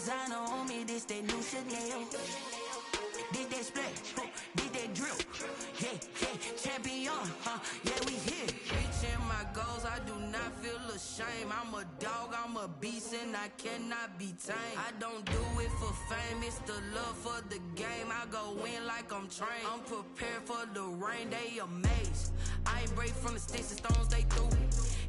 Designer on me, this that new Chanel. This that splash, this that drip. Yeah, champion, yeah, we here. Reaching my goals, I do not feel ashamed. I'm a dog, I'm a beast, and I cannot be tamed. I don't do it for fame, it's the love for the game. I go in like I'm trained. I'm prepared for the rain, they amazed. I ain't break from the sticks and stones they threw.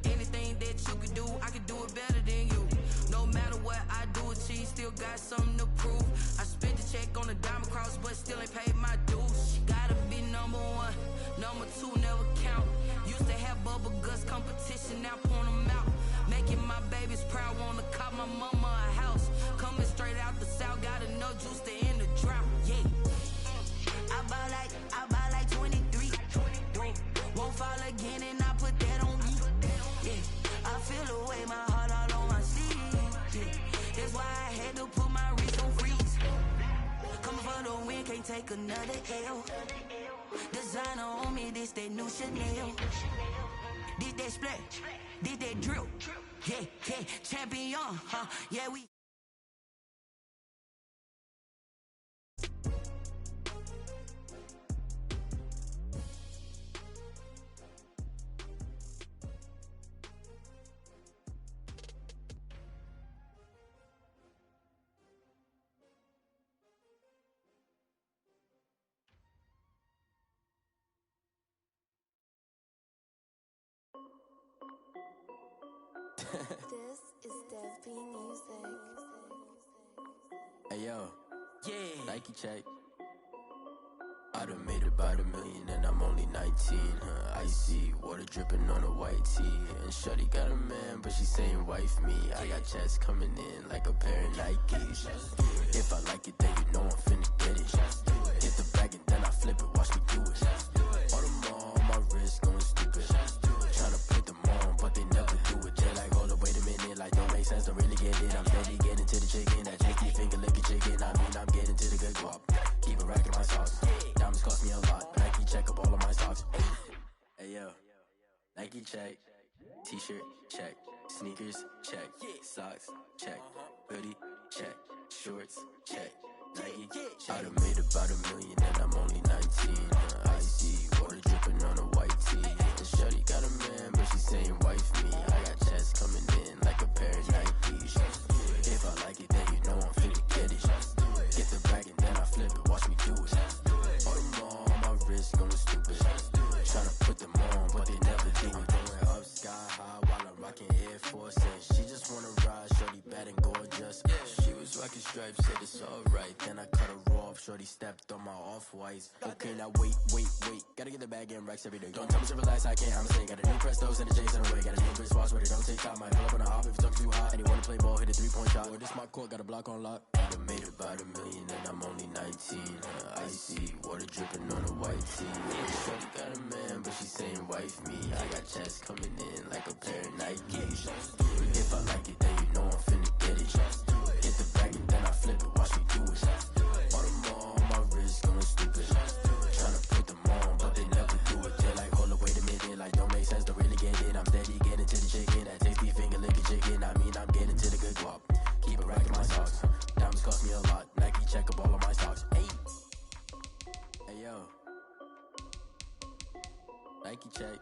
Anything that you can do, I can do it better than you. No matter what I do, achieve, still got something to prove. I spent the check on the diamond cross, but still ain't paid my dues. Gotta be number one, number two never count. Used to have bubble guts competition, now point them out. Making my babies proud, wanna cop my mama a house. Coming straight out the south, got enough juice to end the drought. Yeah, I buy like 23. Won't fall again, and I put that on me. Yeah, I feel the way, my heart all on my sleeve. Yeah, that's why I had to put my wrist on freeze. Coming for the win, can't take another L. Designer on me, this that new Chanel. This that splash, this that drip. Yeah, champion, yeah, we. This is Dev B Music. Hey yo, Yeah, Nike check. I done made about $1 million and I'm only 19. Icy water dripping on a white tee. And shorty got a man, but she saying wife me. I got checks coming in like a pair of Nikes. If I like it, then you know I'm finna get it. Hit the bag and then I flip it, watch me do it. All them on my wrist going stupid. Tryna put them on, but they never do it. They like, hold up, wait a minute, like don't make sense, don't really get it. I'm steady getting to the chicken, that tricky finger licking chicken. I mean, I'm getting to the good guap. Keep a rack in my socks. Diamonds cost me a lot. Nike check up all of my stocks. Hey yo, Nike check. T-shirt check. Sneakers check. Socks check. Hoodie check. Shorts check. Nike. I done made about $1 million and I'm only 19. Icy water dripping on a white tee. And shorty got a man, but she saying wife me. I got checks coming in like a pair of Nikes. If I like it, then you know I'm finna get it. Get the bag and then I flip it, watch me do it. All them on my wrist going stupid. Tryna put them on, but they never do it. Going up sky high while I'm rocking Air Forces. She just wanna ride, shorty bad and gorgeous. She was rocking stripes, said it's alright. Then I cut her off, shorty stepped on my off-whites. Okay, now wait. Gotta get the bag and racks every day. Don't tell me to relax, I can't, I'ma say. Got a new Prestos and a J's in the way. Got a new Chris Foss, but it don't take time. Might pull up on the hop if it's talking too hot. And you wanna play ball, hit a 3-point shot. Or this my court, got a block on lock. I done made about $1 million and I'm only 19. Icy water dripping on a white tee. Shorty got a man, but she saying wife me. I got checks coming in like a pair of Nikes. If I like it, then you know I'm finna get it. Hit the bag and then I flip it, watch me do it. All them on my wrist going stupid. Tryna put them on, but they never do it. They like, hold up, wait a minute, like don't make sense, don't really get it. I'm steady getting to the chicken, that tasty finger licking chicken. I mean, I'm getting to the good guap. Keep a rack in my socks. Diamonds cost me a lot. Nike check up all of my stocks. Hey yo, Nike check.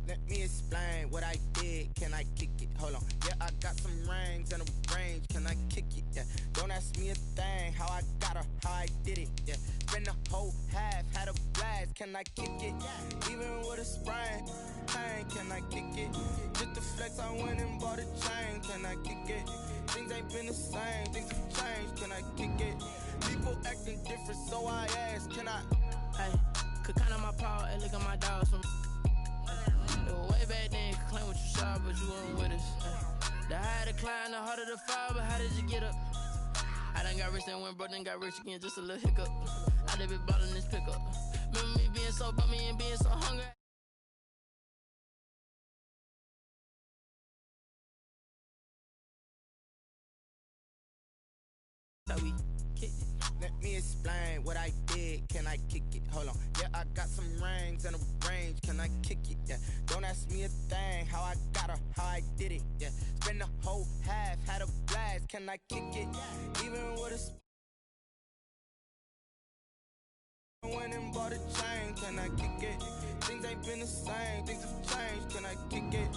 Let me explain what I did. Can I kick it? Hold on. Yeah, I got some rings and a range. Can I kick it? Yeah. Don't ask me a thing. How I got her, how I did it. Yeah. Spend the whole half, had a blast. Can I kick it? Even with a sprain. Pain, can I kick it? Just the flex, I went and bought a chain. Can I kick it? Things ain't been the same. Things have changed. Can I kick it? People acting different, so I ask. Can I? Hey, could count on my power and look at my dogs from. It was way back then, could claim what you saw, but you weren't with us. The higher the climb, the harder the fall, but how did you get up? I done got rich and went broke, then got rich again, just a little hiccup. I done been ballin' this pickup. Remember me being so bummy and being so hungry. So we kicked it. Let me me explain what I did. Can I kick it? Hold on. Yeah, I got some rings and a range. Can I kick it? Yeah. Don't ask me a thing. How I got her, how I did it. Yeah. Spend the whole half, had a blast. Can I kick it? Even with a went and bought a chain. Can I kick it? Things ain't been the same. Things have changed. Can I kick it?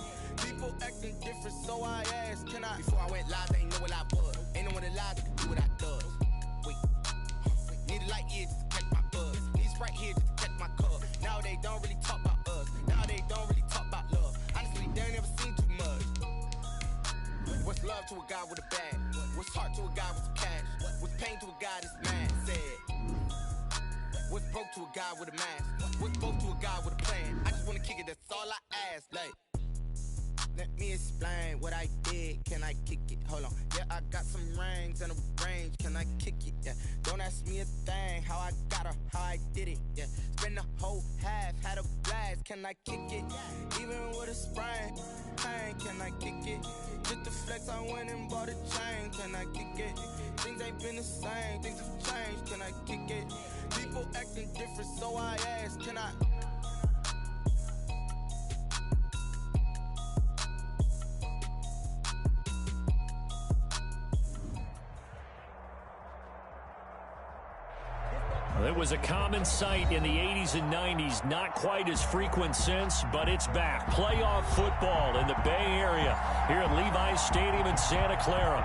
People acting different, so I asked. Can I? Before I went live, they ain't know what I was. Ain't no one alive that can do what I does. Wait. Need a light here just to catch my buzz. Need Sprite here just to catch my cup. Now they don't really talk about us. Now they don't really talk about love. Honestly, they ain't never seen too much. What's love to a guy with a bag? What's heart to a guy with some cash? What's pain to a guy that's mad? Said. What's broke to a guy with a mask? What's broke to a guy with a plan? I just wanna kick it, that's all I ask. Like, let me explain what I did. Can I kick it? Hold on. Yeah, I got some rings and a range. Can I kick it? Yeah. Don't ask me a thing. How I got her, how I did it. Yeah. Spend the whole half, had a blast. Can I kick it? Even with a sprain. Pain, can I kick it? Just the flex, I went and bought a chain. Can I kick it? Things ain't been the same. Things have changed. Can I kick it? People acting different, so I ask. Can I? It was a common sight in the 80s and 90s, not quite as frequent since, but it's back. Playoff football in the Bay Area here at Levi's Stadium in Santa Clara.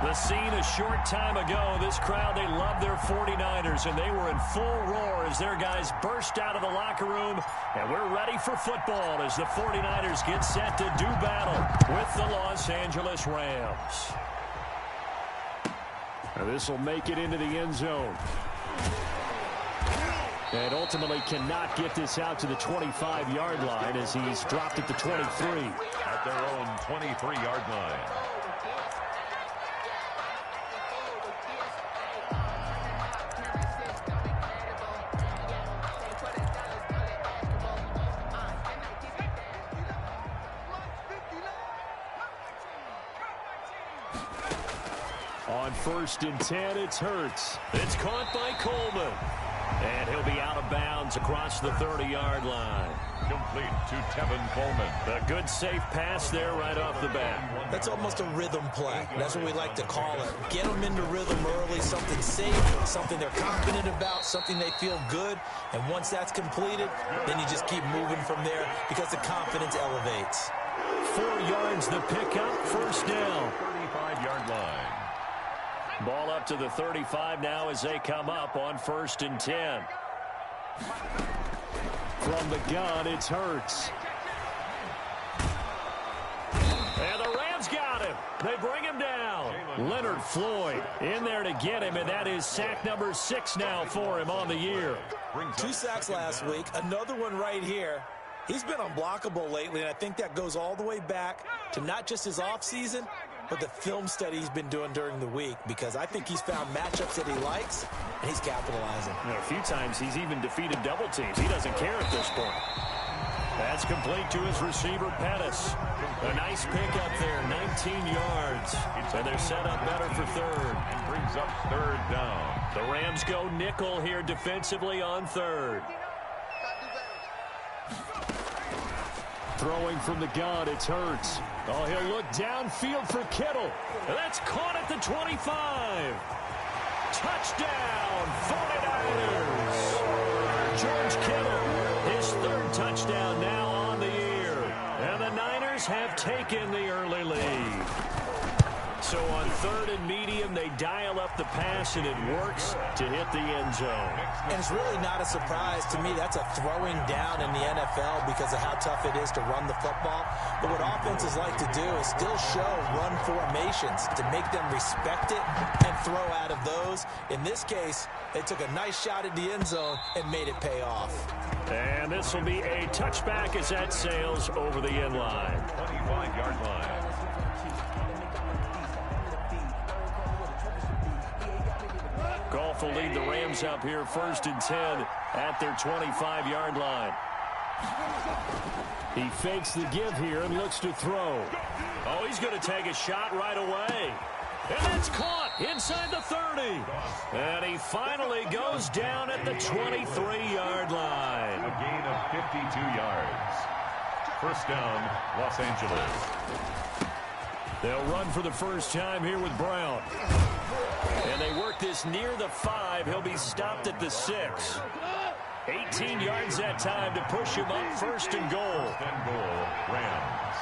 The scene a short time ago, this crowd, they love their 49ers, and they were in full roar as their guys burst out of the locker room, and we're ready for football as the 49ers get set to do battle with the Los Angeles Rams. This will make it into the end zone. And ultimately cannot get this out to the 25-yard line as he's dropped at the 23. At their own 23-yard line. On 1st and 10, it's Hurts. It's caught by Coleman. And he'll be out of bounds across the 30-yard line. Complete to Tevin Coleman. A good safe pass there right off the bat. That's almost a rhythm play. That's what we like to call it. Get them into rhythm early, something safe, something they're confident about, something they feel good. And once that's completed, then you just keep moving from there because the confidence elevates. 4 yards the pickup, first down. 35-yard line. Ball up to the 35 now as they come up on 1st and 10. From the gun, it's Hurts. And the Rams got him. They bring him down. Leonard Floyd in there to get him, and that is sack number 6 now for him on the year. 2 sacks last week, another one right here. He's been unblockable lately, and I think that goes all the way back to not just his offseason, but the film study he's been doing during the week, because I think he's found matchups that he likes, and he's capitalizing. A few times he's even defeated double teams. He doesn't care at this point. That's complete to his receiver, Pettis. A nice pickup there, 19 yards. And they're set up better for 3rd. And brings up 3rd down. The Rams go nickel here defensively on 3rd. Throwing from the gun, it's Hurts. Oh, he'll look downfield for Kittle. That's caught at the 25. Touchdown, 49ers. George Kittle, his 3rd touchdown now on the year. And the Niners have taken the early lead. So on 3rd and medium, they dial up the pass, and it works to hit the end zone. And it's really not a surprise to me. That's a throwing down in the NFL because of how tough it is to run the football. But what offenses like to do is still show run formations to make them respect it and throw out of those. In this case, they took a nice shot at the end zone and made it pay off. And this will be a touchback as that sails over the end line. 25-yard line. Goff will lead the Rams up here 1st and 10 at their 25-yard line. He fakes the give here and looks to throw. Oh, he's going to take a shot right away. And that's caught inside the 30. And he finally goes down at the 23-yard line. A gain of 52 yards. First down, Los Angeles. They'll run for the first time here with Brown. And they work this near the 5. He'll be stopped at the 6. 18 yards that time to push him up, first and goal. First and goal, Rams.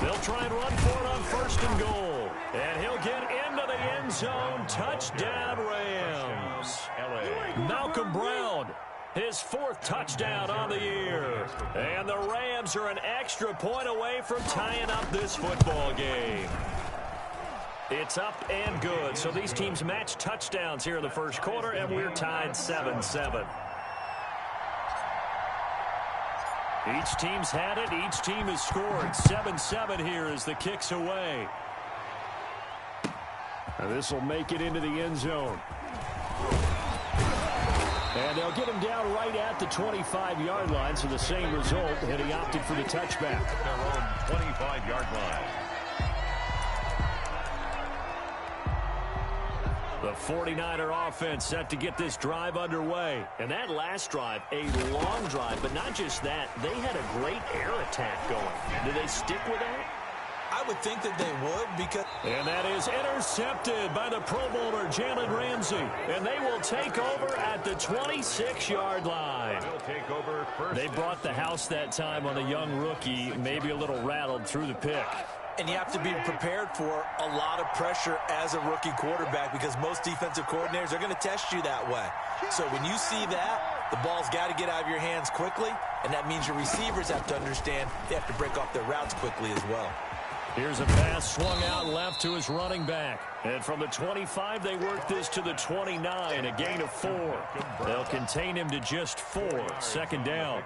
They'll try and run for it on first and goal. And he'll get into the end zone. Touchdown, Rams. Malcolm Brown, his 4th touchdown on the year. And the Rams are an extra point away from tying up this football game. It's up and good. So these teams match touchdowns here in the first quarter, and we're tied 7-7. Each team's had it. Each team has scored. 7-7 here as the kick's away. And this will make it into the end zone. And they'll get him down right at the 25-yard line, so the same result, and he opted for the touchback. Their own 25-yard line. The 49er offense set to get this drive underway. And that last drive, a long drive, but not just that. They had a great air attack going. Do they stick with that? I would think that they would because... And that is intercepted by the Pro Bowler, Jalen Ramsey. And they will take over at the 26-yard line. They'll take over first. They brought the house that time on the young rookie, maybe a little rattled through the pick. And you have to be prepared for a lot of pressure as a rookie quarterback because most defensive coordinators are going to test you that way. So when you see that, the ball's got to get out of your hands quickly, and that means your receivers have to understand they have to break off their routes quickly as well. Here's a pass swung out left to his running back. And from the 25, they work this to the 29, a gain of 4. They'll contain him to just 4, second down.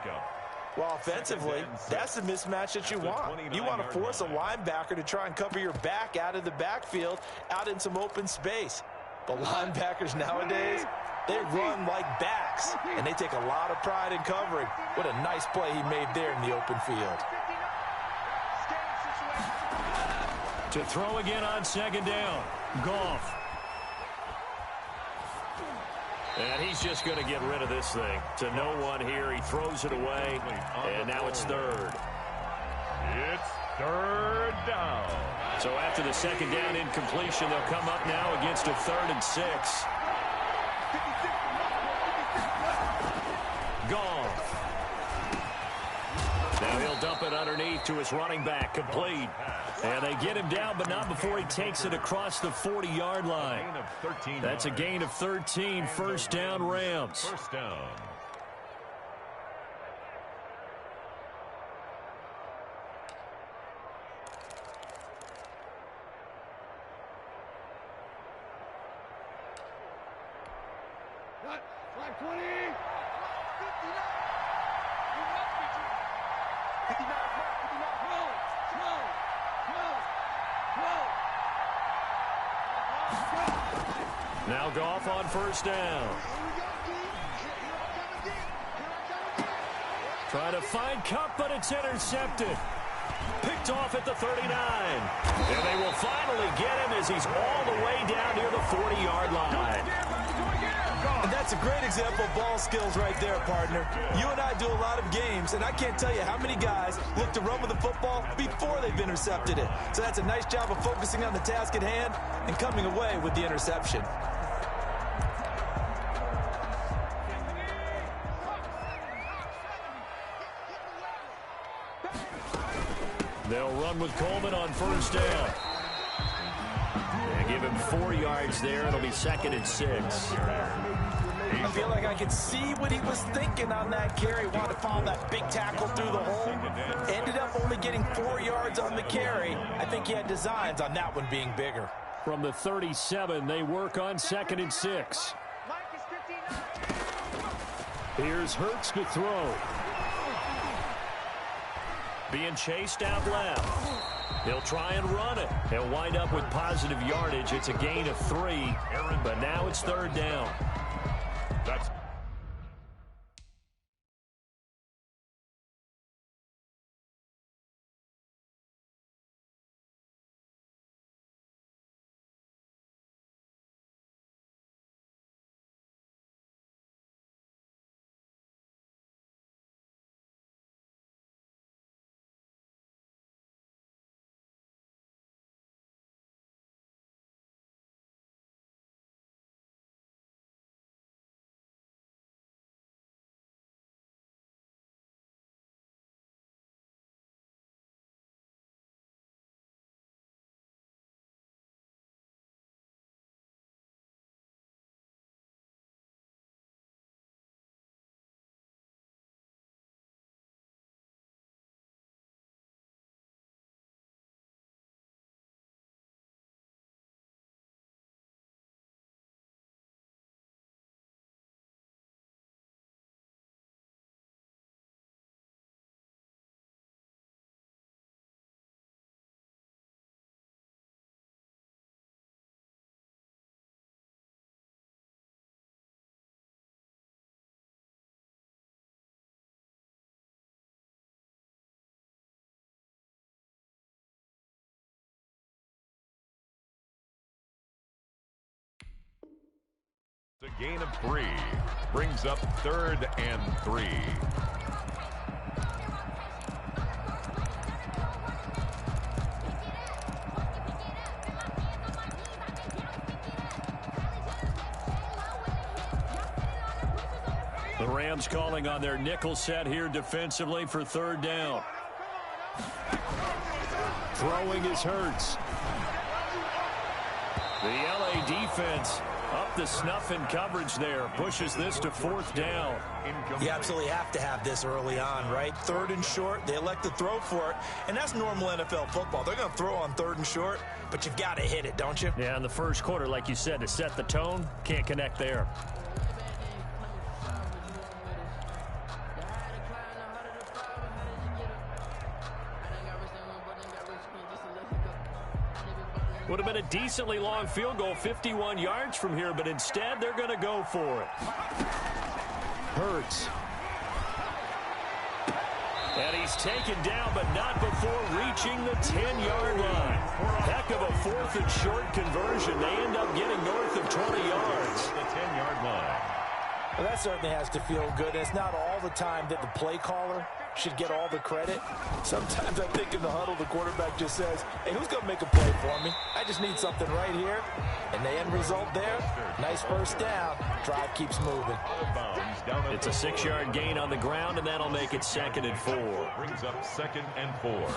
Well, offensively, that's the mismatch that you want. You want to force a linebacker to try and cover your back out of the backfield, out in some open space. The linebackers nowadays, they run like backs, and they take a lot of pride in covering. What a nice play he made there in the open field. To throw again on second down, Goff. And he's just going to get rid of this thing. To no one here, he throws it away, and now it's third. It's third down. So after the second down incompletion, they'll come up now against a 3rd and 6. Goff. Now he'll dump it underneath to his running back, complete. And they get him down, but not before he takes it across the 40-yard line. That's a gain of 13, first down Rams. First down. Flag 20. 59. Now Goff on first down. Trying to find Kupp, but it's intercepted. Picked off at the 39. And they will finally get him as he's all the way down near the 40-yard line. And that's a great example of ball skills right there, partner. You and I do a lot of games, and I can't tell you how many guys look to run with the football before they've intercepted it. So that's a nice job of focusing on the task at hand and coming away with the interception. They'll run with Coleman on first down. They give him 4 yards there. It'll be 2nd and 6. I feel like I could see what he was thinking on that carry. Wanted to follow that big tackle through the hole. Ended up only getting 4 yards on the carry. I think he had designs on that one being bigger. From the 37, they work on 2nd and 6. Here's Hurts to throw. Being chased out left. He'll try and run it. He'll wind up with positive yardage. It's a gain of 3, but now it's 3rd down. That's gain of 3. Brings up 3rd and 3. The Rams calling on their nickel set here defensively for 3rd down. Throwing is Hurts. The LA defense up the snuff in coverage there. Pushes this to 4th down. You absolutely have to have this early on, right? 3rd and short. They elect to throw for it. And that's normal NFL football. They're going to throw on 3rd and short, but you've got to hit it, don't you? Yeah, in the first quarter, like you said, to set the tone, can't connect there. Would have been a decently long field goal, 51 yards from here, but instead they're going to go for it. Hurts. And he's taken down, but not before reaching the 10-yard line. Heck of a 4th and short conversion. They end up getting north of 20 yards. The 10-yard line. Well, that certainly has to feel good. It's not all the time that the play caller should get all the credit. Sometimes I think in the huddle, the quarterback just says, hey, who's going to make a play for me? I just need something right here. And the end result there, nice first down. Drive keeps moving. It's a 6-yard gain on the ground, and that'll make it 2nd and 4. Brings up 2nd and 4.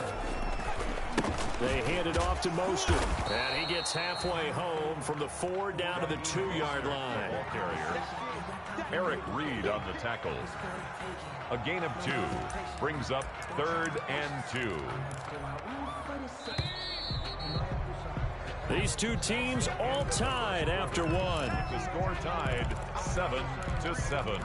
They hand it off to Mostert, and he gets halfway home from the 4 down to the 2-yard line. Ball carrier, Eric Reed on the tackle. A gain of 2. Brings up 3rd and 2. These two teams all tied after 1. The score tied 7-7.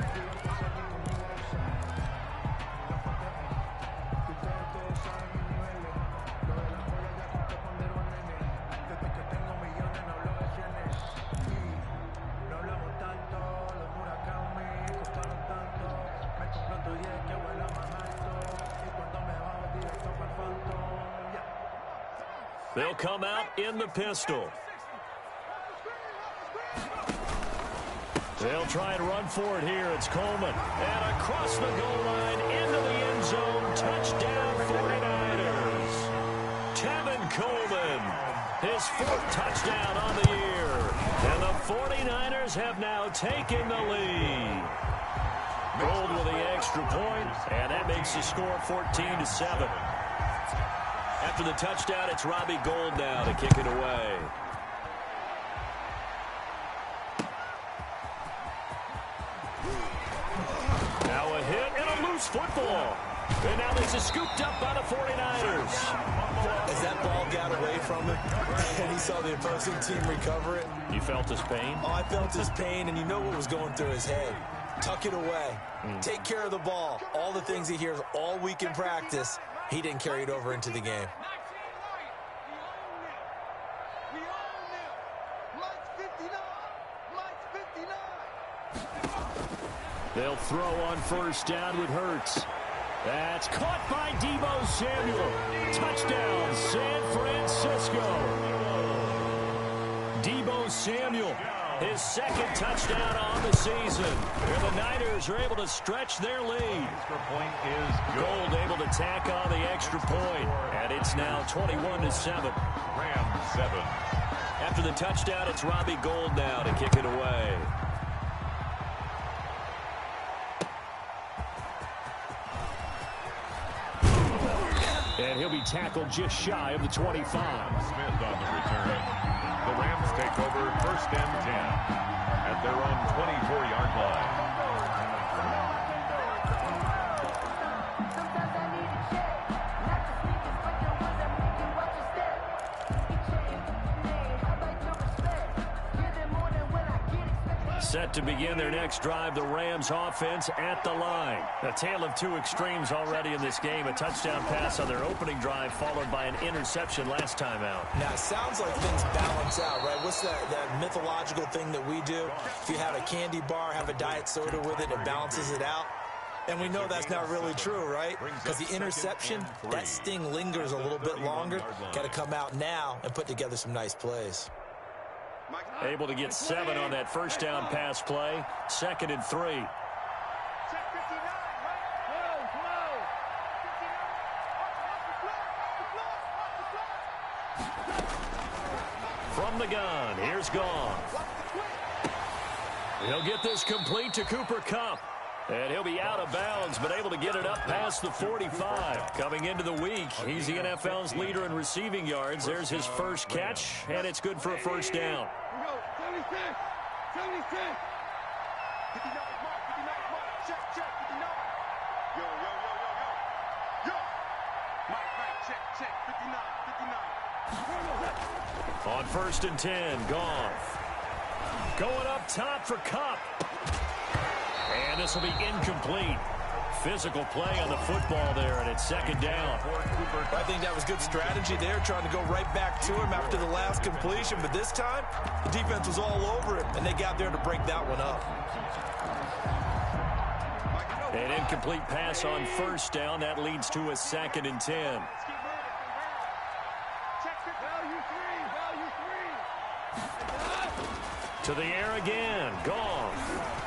They'll come out in the pistol. They'll try and run for it here. It's Coleman. And across the goal line into the end zone. Touchdown 49ers. Tevin Coleman. His 4th touchdown on the year. And the 49ers have now taken the lead. Gold with the extra point, and that makes the score 14-7. After the touchdown, it's Robbie Gould now to kick it away. Now a hit and a loose football. And now this is scooped up by the 49ers. As that ball got away from him, and he saw the opposing team recover it. You felt his pain? Oh, I felt his pain, and you know what was going through his head. Tuck it away. Take care of the ball. All the things he hears all week in practice, he didn't carry it over into the game. They'll throw on 1st down with Hurts. That's caught by Deebo Samuel. Touchdown, San Francisco. Deebo Samuel, his 2nd touchdown on the season. And the Niners are able to stretch their lead. Extra point is good. Gould able to tack on the extra point. And it's now 21-7. Rams 7. After the touchdown, it's Robbie Gould now to kick it away. And he'll be tackled just shy of the 25. Smith on the return. The Rams take over 1st and 10 at their own 24-yard line. Set to begin their next drive, the Rams offense at the line. A tale of 2 extremes already in this game. A touchdown pass on their opening drive followed by an interception last time out. Now, it sounds like things balance out, right? What's that mythological thing that we do? If you have a candy bar, have a diet soda with it, it balances it out. And we know that's not really true, right? Because the interception, that sting lingers a little bit longer. Got to come out now and put together some nice plays. Able to get 7 on that first down pass play. 2nd and 3. From the gun, here's Goff. He'll get this complete to Cooper Kupp. And he'll be out of bounds, but able to get it up past the 45. Coming into the week, he's the NFL's leader in receiving yards. There's his first catch, and it's good for a first down. 76, 76. 59, Mark, 59, Mark. Check, 59. Yo. Mike, check, 59. On 1st and 10, Goff. Going up top for Kupp. And this will be incomplete. Physical play on the football there, and it's 2nd down. I think that was good strategy there, trying to go right back to him after the last completion. But this time, the defense was all over it, and they got there to break that one up. An incomplete pass on 1st down. That leads to a 2nd and 10. To the air again. Goff.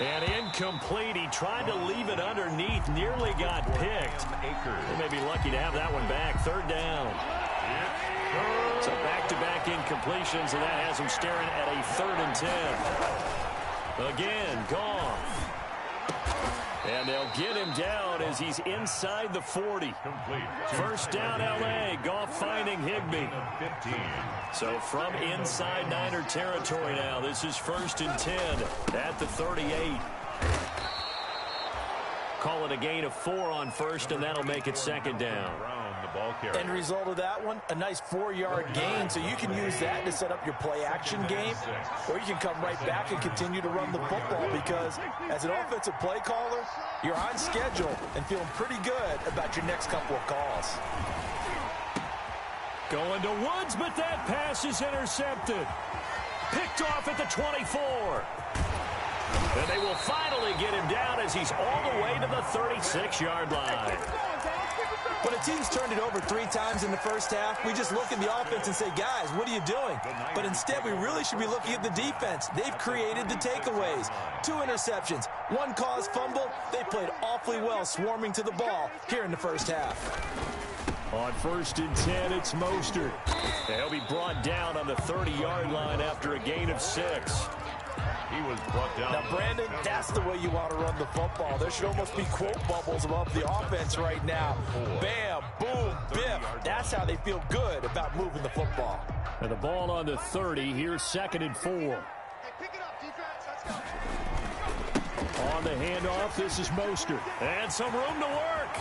And incomplete. He tried to leave it underneath. Nearly got picked. They may be lucky to have that one back. 3rd down. So back-to-back incompletions, and that has him staring at a 3rd and 10. Again, Goff. And they'll get him down as he's inside the 40. First down, L.A. Goff finding Higbee. So from inside Niner territory now, this is 1st and 10 at the 38. Call it a gain of 4 on 1st, and that'll make it 2nd down. End result of that one, a nice 4-yard gain, so you can use that to set up your play-action game, or you can come right back and continue to run the football, because as an offensive play caller, you're on schedule and feeling pretty good about your next couple of calls. Going to Woods, but that pass is intercepted. Picked off at the 24. And they will finally get him down as he's all the way to the 36-yard line. When a team's turned it over 3 times in the first half, we just look at the offense and say, guys, what are you doing? But instead, we really should be looking at the defense. They've created the takeaways. 2 interceptions, 1 caused fumble. They played awfully well swarming to the ball here in the first half. On 1st and 10, it's Mostert. He'll be brought down on the 30-yard line after a gain of 6. He was brought down. Now, Brandon, that's the way you want to run the football. There should almost be quote bubbles above the offense right now. Bam, boom, biff. That's how they feel good about moving the football. And the ball on the 30. Here's 2nd and 4. Pick it up, defense. Let's go. On the handoff, this is Mostert. And some room to work.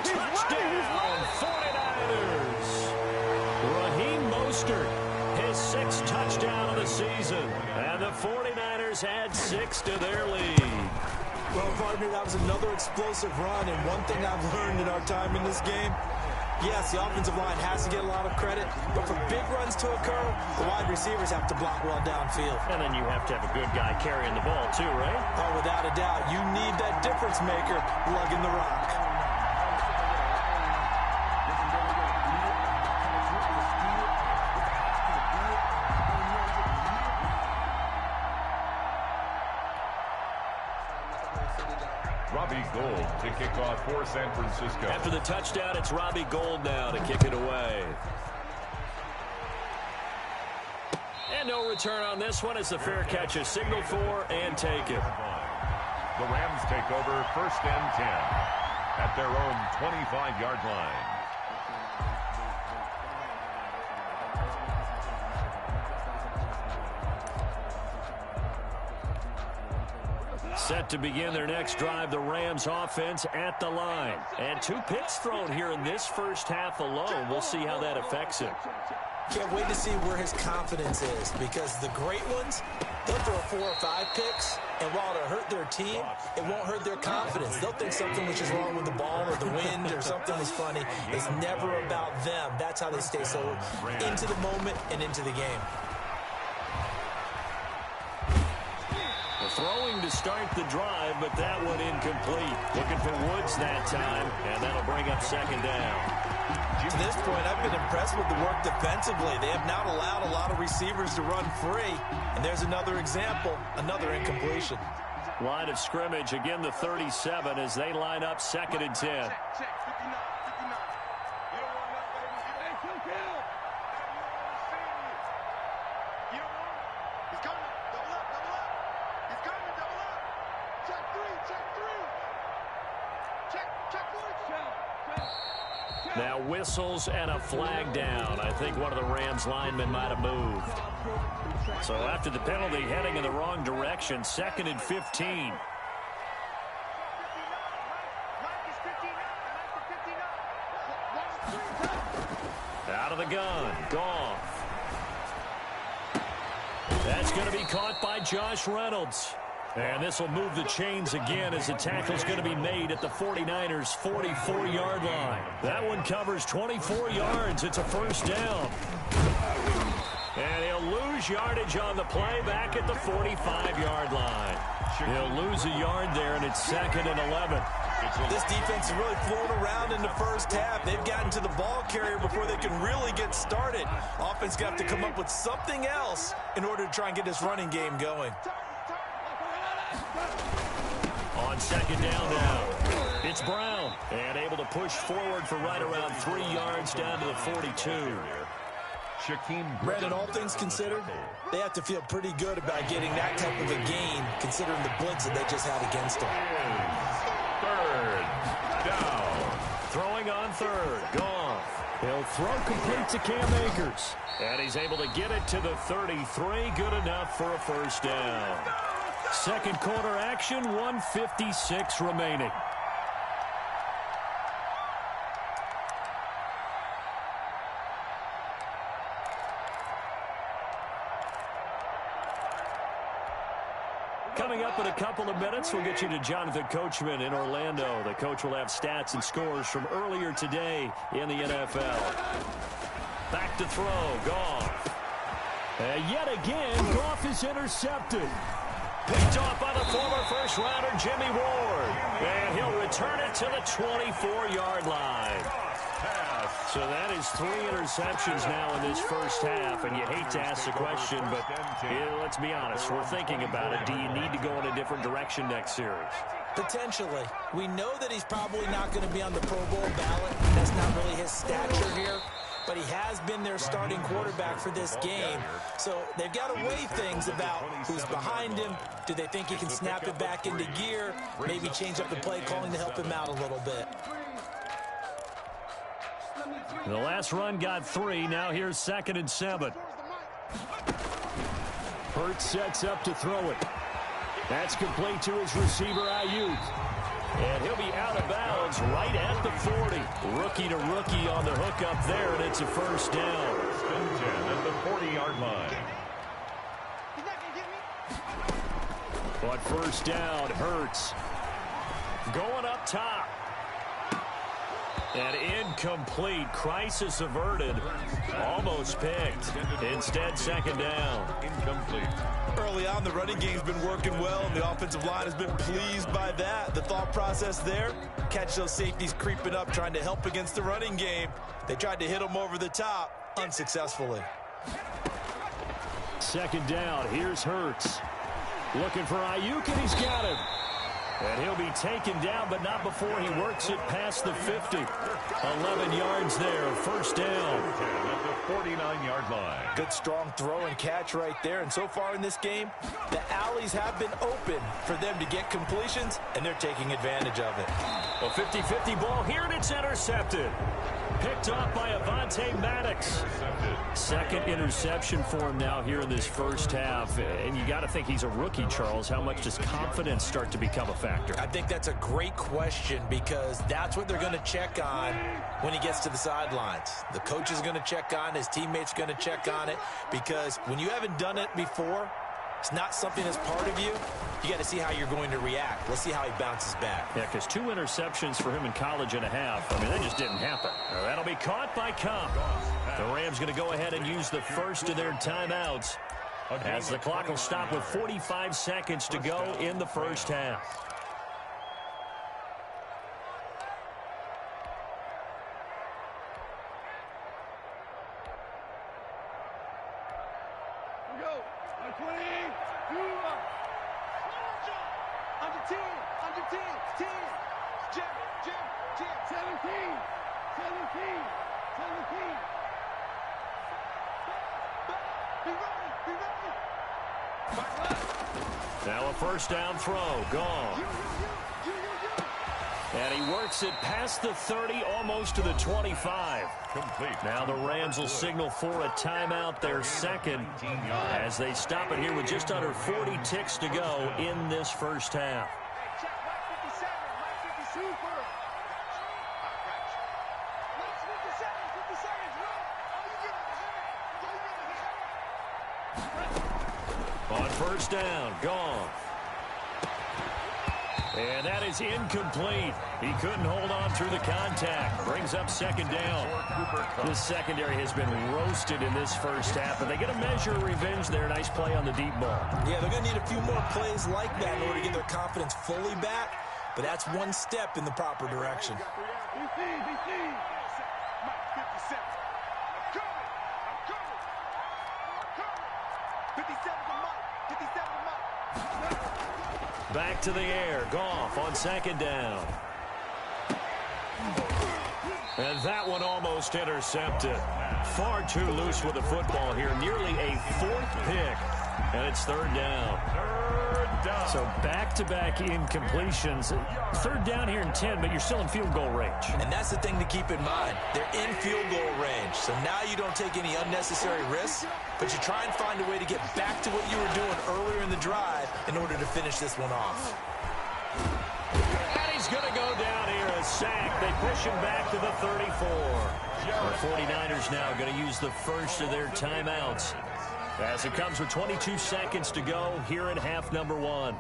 Touchdown, 49ers. Raheem Mostert, his 6th touchdown of the season. And the 49ers add 6 to their lead. Well, partner, that was another explosive run. And one thing I've learned in our time in this game, yes, the offensive line has to get a lot of credit, but for big runs to occur, the wide receivers have to block well downfield. And then you have to have a good guy carrying the ball too, right? Oh, without a doubt. You need that difference maker lugging the rock. Robbie Gould to kick off for San Francisco. After the touchdown, it's Robbie Gould now to kick it away. And no return on this one. It's a fair catch, a signal for, and take it. The Rams take over 1st and 10 at their own 25-yard line. Set to begin their next drive, the Rams offense at the line. And 2 picks thrown here in this first half alone. We'll see how that affects him. Can't wait to see where his confidence is, because the great ones, they'll throw 4 or 5 picks, and while it'll hurt their team, it won't hurt their confidence. They'll think something which is wrong with the ball or the wind or something was funny. It's never about them. That's how they stay so into the moment and into the game. Throwing to to start the drive, but that one incomplete. Looking for Woods that time, and that'll bring up second down. To this point, I've been impressed with the work defensively. They have not allowed a lot of receivers to run free. And there's another example, another incompletion. Line of scrimmage, again the 37 as they line up 2nd and 10. Check, 59, 59. You don't want that, baby. Hey, you don't want it. He's coming. Double up, double up. He's coming, double up. Check 3, check 3. Check 4. Now whistles and a flag down. I think one of the Rams linemen might have moved. So after the penalty, heading in the wrong direction, 2nd and 15. Out of the gun, Goff. That's going to be caught by Josh Reynolds. And this will move the chains again as the tackle's going to be made at the 49ers' 44-yard line. That one covers 24 yards. It's a first down. And he'll lose yardage on the play back at the 45-yard line. He'll lose a yard there, and it's 2nd and 11. This defense has really flown around in the first half. They've gotten to the ball carrier before they can really get started. Offense got to come up with something else in order to try and get this running game going. On 2nd down now, it's Brown. And able to push forward for right around 3 yards down to the 42. Brandon, all things considered, they have to feel pretty good about getting that type of a gain, considering the blitz that they just had against them. 3rd down. Throwing on 3rd, Goff. He'll throw complete to Cam Akers. And he's able to get it to the 33. Good enough for a first down. Second quarter action, 1:56 remaining. Coming up in a couple of minutes, we'll get you to Jonathan Coachman in Orlando. The coach will have stats and scores from earlier today in the NFL. Back to throw, Goff. And yet again, Goff is intercepted. Picked off by the former first-rounder Jimmy Ward. And he'll return it to the 24-yard line. So that is 3 interceptions now in this first half. And you hate to ask the question, but let's be honest. We're thinking about it. Do you need to go in a different direction next series? Potentially. We know that he's probably not going to be on the Pro Bowl ballot. That's not really his stature here. But he has been their starting quarterback for this game. So they've got to weigh things about who's behind him. Do they think he can snap it back into gear? Maybe change up the play calling to help him out a little bit. The last run got 3. Now here's 2nd and 7. Hurts sets up to throw it. That's complete to his receiver, Ayuk. And he'll be out of bounds right at the 40. Rookie to rookie on the hook up there, and it's a first down. 10 at the 40-yard line. But first down, Hurts. Going up top. And incomplete. Crisis averted. Almost picked. Instead, 2nd down. Incomplete. Early on, the running game's been working well, and the offensive line has been pleased by that. The thought process there, catch those safeties creeping up, trying to help against the running game. They tried to hit them over the top, unsuccessfully. 2nd down, here's Hurts. Looking for Ayuk, and he's got him. And he'll be taken down, but not before he works it past the 50. 11 yards there, first down. At the 49-yard line. Good strong throw and catch right there. And so far in this game, the alleys have been open for them to get completions, and they're taking advantage of it. A 50-50 ball here, and it's intercepted. Picked off by Avonte Maddox. Second interception for him now here in this first half. And you got to think he's a rookie, Charles. How much does confidence start to become a factor? I think that's a great question, because that's what they're going to check on when he gets to the sidelines. The coach is going to check on, his teammates going to check on it, because when you haven't done it before, it's not something that's part of you. You got to see how you're going to react. Let's see how he bounces back. Yeah, because 2 interceptions for him in college and a half. I mean, that just didn't happen. That'll be caught by Cobb. The Rams going to go ahead and use the first of their timeouts as the clock will stop with 45 seconds to go in the first half. Now a first down throw, gone. And he works it past the 30, almost to the 25. Complete. Now the Rams will signal for a timeout, their second, as they stop it here with just under 40 ticks to go in this first half. On first down, gone. And that is incomplete. He couldn't hold on through the contact. Brings up second down. The secondary has been roasted in this first half, but they get a measure of revenge there. Nice play on the deep ball. Yeah, they're going to need a few more plays like that in order to get their confidence fully back, but that's one step in the proper direction. Back to the air. Goff on second down. And that one almost intercepted. Far too loose with the football here. Nearly a fourth pick. And it's third down. So back-to-back incompletions. Third down here in 10, but you're still in field goal range. And that's the thing to keep in mind. They're in field goal range. So now you don't take any unnecessary risks, but you try and find a way to get back to what you were doing earlier in the drive in order to finish this one off. And he's going to go down here, a sack. They push him back to the 34. The 49ers now going to use the first of their timeouts, as it comes with 22 seconds to go here in half number one.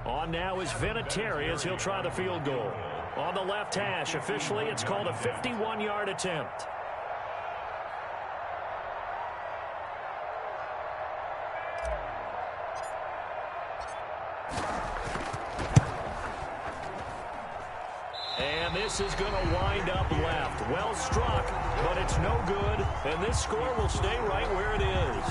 On now is Vinatieri as he'll try the field goal. On the left hash, officially it's called a 51-yard attempt. And this is going to wind up left. Well struck, but it's no good. And this score will stay right where it is.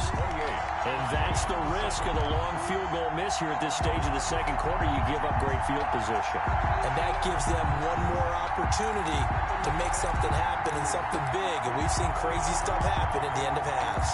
And that's the risk of the long field goal miss here at this stage of the second quarter. You give up great field position. And that gives them one more opportunity to make something happen and something big. And we've seen crazy stuff happen at the end of halves.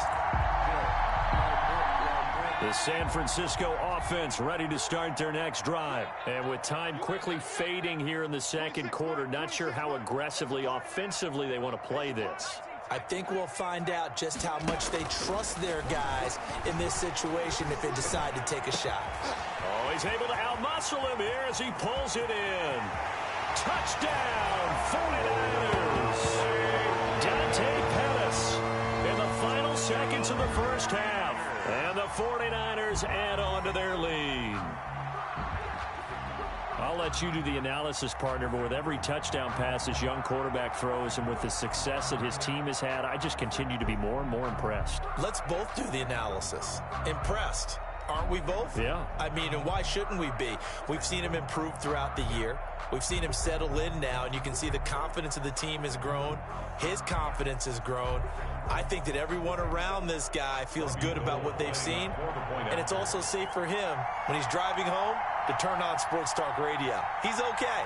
The San Francisco offense ready to start their next drive. And with time quickly fading here in the second quarter, not sure how aggressively, offensively they want to play this. I think we'll find out just how much they trust their guys in this situation if they decide to take a shot. Oh, he's able to outmuscle him here as he pulls it in. Touchdown, 49ers. Dante Pettis in the final seconds of the first half. And the 49ers add on to their lead. I'll let you do the analysis, partner, but with every touchdown pass this young quarterback throws and with the success that his team has had, I just continue to be more and more impressed. Let's both do the analysis. Impressed. Aren't we both? Yeah. I mean, and why shouldn't we be? We've seen him improve throughout the year. We've seen him settle in now, and you can see the confidence of the team has grown. His confidence has grown. I think that everyone around this guy feels good about what they've seen, and it's also safe for him when he's driving home to turn on Sports Talk Radio. He's okay.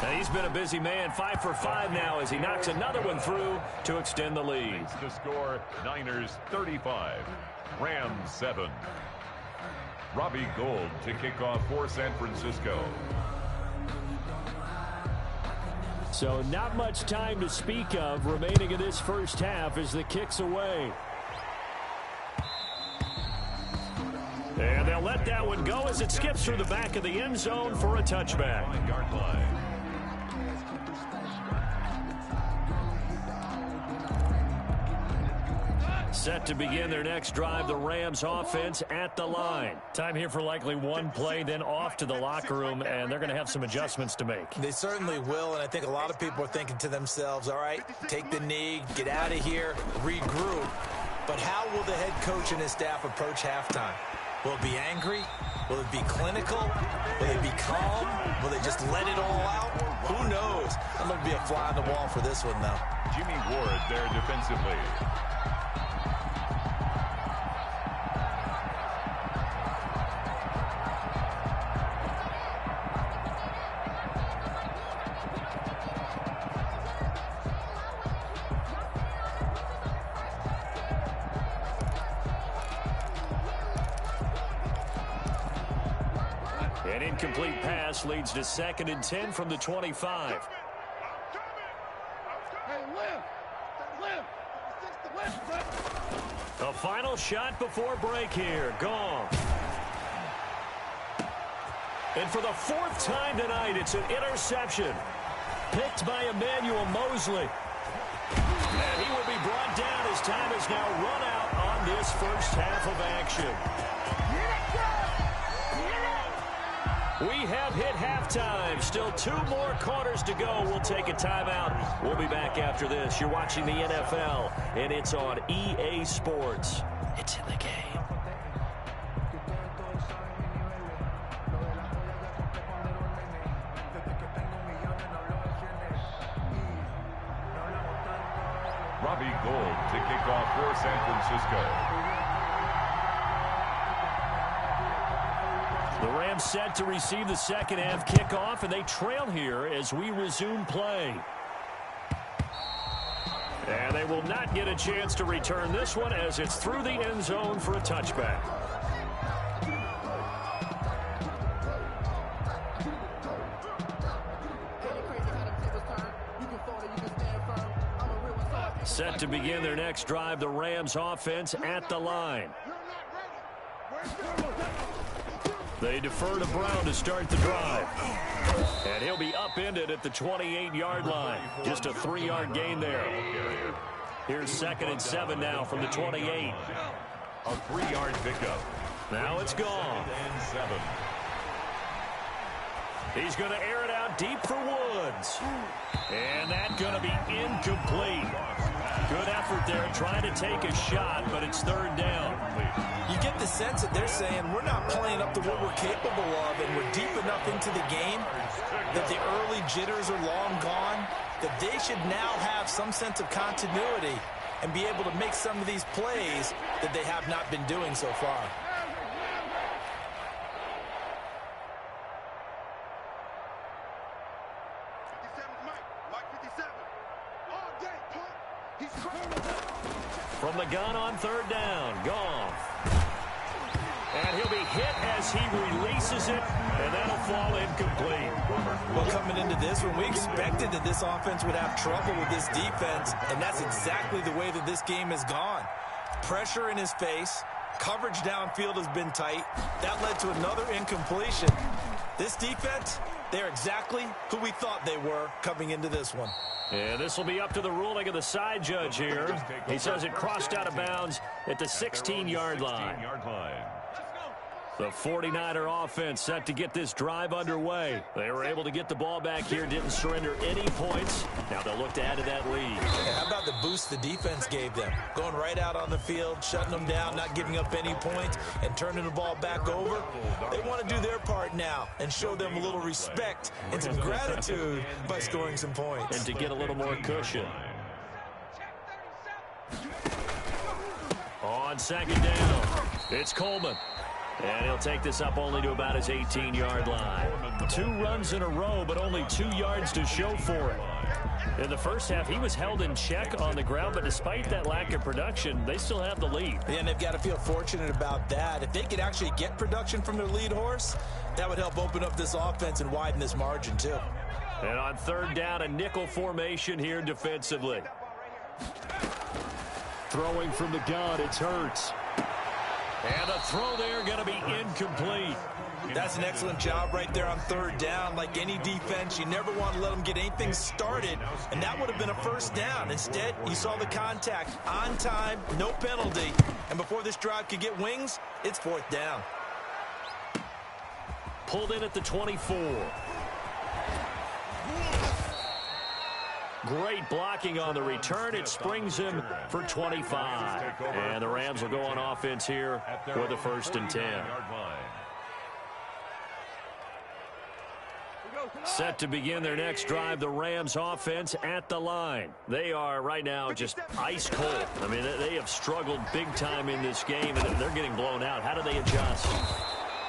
Now he's been a busy man, 5 for 5 now as he knocks another one through to extend the lead. To score, Niners 35, Rams 7. Robbie Gould to kick off for San Francisco. So not much time to speak of remaining in this first half as the kick's away. And they'll let let that one go as it skips through the back of the end zone for a touchback. Yard line. Set to begin their next drive, the Rams offense at the line. Time here for likely one play, then off to the locker room, and they're going to have some adjustments to make. They certainly will, and I think a lot of people are thinking to themselves, all right, take the knee, get out of here, regroup. But how will the head coach and his staff approach halftime? Will it be angry? Will it be clinical? Will it be calm? Will they just let it all out? Who knows? I'm going to be a fly on the wall for this one, though. Jimmy Ward there defensively. An incomplete pass leads to 2nd and 10 from the 25. A final shot before break here. Gone. And for the 4th time tonight, it's an interception. Picked by Emmanuel Mosley. And he will be brought down as time has now run out on this first half of action. We have hit halftime. Still 2 more quarters to go. We'll take a timeout. We'll be back after this. You're watching the NFL, and it's on EA Sports. It's in the game. Robbie Gould to kick off for San Francisco. The Rams set to receive the second half kickoff, and they trail here as we resume play. And they will not get a chance to return this one as it's through the end zone for a touchback. Set to begin their next drive, the Rams offense at the line. They defer to Brown to start the drive. And he'll be upended at the 28-yard line. Just a 3-yard gain there. Here's 2nd and 7 now from the 28. A 3-yard pickup. Now it's gone. And 7. He's going to air it out deep for Woods. And that's going to be incomplete. Good effort there trying to take a shot, but it's 3rd down. You get the sense that they're saying we're not playing up to what we're capable of, and we're deep enough into the game that the early jitters are long gone, that they should now have some sense of continuity and be able to make some of these plays that they have not been doing so far. From the gun on 3rd down, Goff. And he'll be hit as he releases it, and that'll fall incomplete. Well, coming into this one, we expected that this offense would have trouble with this defense, and that's exactly the way that this game has gone. Pressure in his face, coverage downfield has been tight. That led to another incompletion. This defense, they're exactly who we thought they were coming into this one. And this will be up to the ruling of the side judge here. He says it crossed out of bounds at the 16-yard line. The 49er offense set to get this drive underway. They were able to get the ball back here, didn't surrender any points. Now they'll look to add to that lead. Yeah, how about the boost the defense gave them? Going right out on the field, shutting them down, not giving up any points, and turning the ball back over. They want to do their part now and show them a little respect and some gratitude by scoring some points. And to get a little more cushion. On 2nd down, it's Coleman. And he'll take this up only to about his 18-yard line. 2 runs in a row, but only 2 yards to show for it. In the first half, he was held in check on the ground, but despite that lack of production, they still have the lead. Yeah, and they've got to feel fortunate about that. If they could actually get production from their lead horse, that would help open up this offense and widen this margin, too. And on 3rd down, a nickel formation here defensively. Throwing from the gun, it's Hurts. And the throw there going to be incomplete. That's an excellent job right there on third down. Like any defense, you never want to let them get anything started, and that would have been a first down. Instead, you saw the contact on time, no penalty, and before this drive could get wings, it's fourth down. Pulled in at the 24. Great blocking on the return. It springs him for 25. And the Rams will go on offense here for the 1st and 10. Set to begin their next drive, the Rams offense at the line. They are right now just ice cold. I mean, they have struggled big time in this game, and they're getting blown out. How do they adjust?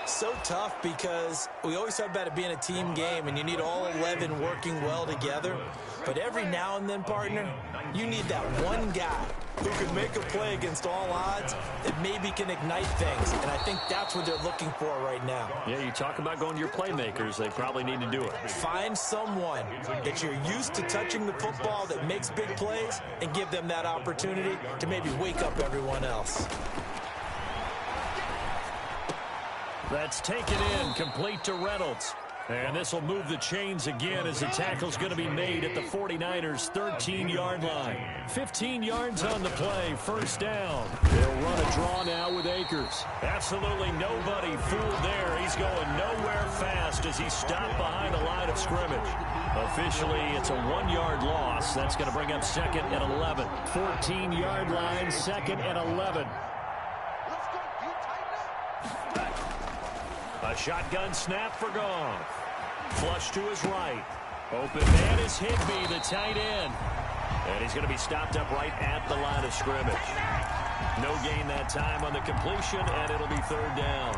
So tough because we always talk about it being a team game, and you need all 11 working well together. But every now and then, partner, you need that one guy who can make a play against all odds that maybe can ignite things. And I think that's what they're looking for right now. Yeah, you talk about going to your playmakers. They probably need to do it. Find someone that you're used to touching the football that makes big plays and give them that opportunity to maybe wake up everyone else. That's taken in, complete to Reynolds. And this will move the chains again as the tackle's going to be made at the 49ers' 13-yard line. 15 yards on the play, first down. They'll run a draw now with Akers. Absolutely nobody fooled there. He's going nowhere fast as he's stopped behind the line of scrimmage. Officially, it's a 1-yard loss. That's going to bring up 2nd and 11. 14-yard line, 2nd and 11. A shotgun snap for Goff. Flush to his right. Open man is Higbee, the tight end. And he's going to be stopped up right at the line of scrimmage. No gain that time on the completion, and it'll be 3rd down.